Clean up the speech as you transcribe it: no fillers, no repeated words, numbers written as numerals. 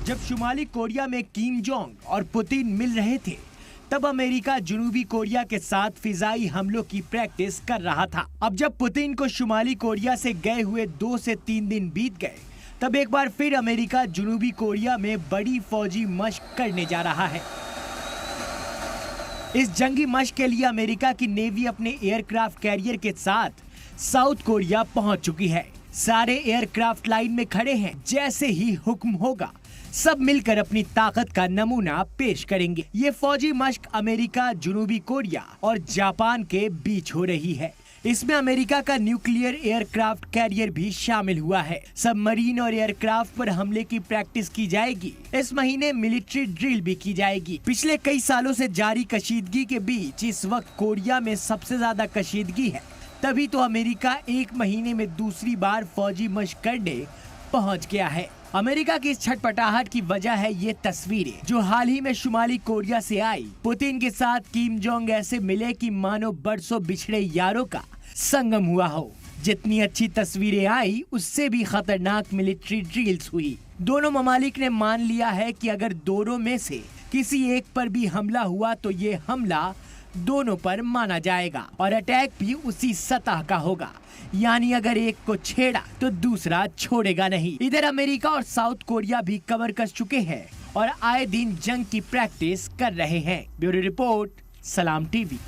जब शुमाली कोरिया में Kim Jong और पुतिन मिल रहे थे, तब अमेरिका जनूबी कोरिया के साथ फिजाई हमलों की प्रैक्टिस कर रहा था। अब जब पुतिन को शुमाली कोरिया से गए हुए 2 से 3 दिन बीत गए, तब एक बार फिर अमेरिका जनूबी कोरिया में बड़ी फौजी मशक करने जा रहा है। इस जंगी मशक के लिए अमेरिका की नेवी अपने एयरक्राफ्ट कैरियर के साथ साउथ कोरिया पहुंच चुकी है। सारे एयरक्राफ्ट लाइन में खड़े हैं। जैसे ही हुक्म होगा, सब मिलकर अपनी ताकत का नमूना पेश करेंगे। ये फौजी मशक अमेरिका, जनूबी कोरिया और जापान के बीच हो रही है। इसमें अमेरिका का न्यूक्लियर एयरक्राफ्ट कैरियर भी शामिल हुआ है। सबमरीन और एयरक्राफ्ट पर हमले की प्रैक्टिस की जाएगी। इस महीने मिलिट्री ड्रिल भी की जाएगी। पिछले कई सालों से जारी कशीदगी के बीच इस वक्त कोरिया में सबसे ज्यादा कशीदगी है। तभी तो अमेरिका 1 महीने में दूसरी बार फौजी मशक करने पहुंच गया है। अमेरिका की इस छटपटाहट की वजह है ये तस्वीरें जो हाल ही में शुमाली कोरिया से आई। पुतिन के साथ किम जोंग ऐसे मिले कि मानो बरसों बिछड़े यारों का संगम हुआ हो। जितनी अच्छी तस्वीरें आई, उससे भी खतरनाक मिलिट्री ड्रिल्स हुई। दोनों ममालिक ने मान लिया है कि अगर दोनों में से किसी एक पर भी हमला हुआ तो ये हमला दोनों पर माना जाएगा और अटैक भी उसी सतह का होगा। यानी अगर एक को छेड़ा तो दूसरा छोड़ेगा नहीं। इधर अमेरिका और साउथ कोरिया भी कमर कस चुके हैं और आए दिन जंग की प्रैक्टिस कर रहे हैं। ब्यूरो रिपोर्ट, सलाम टीवी।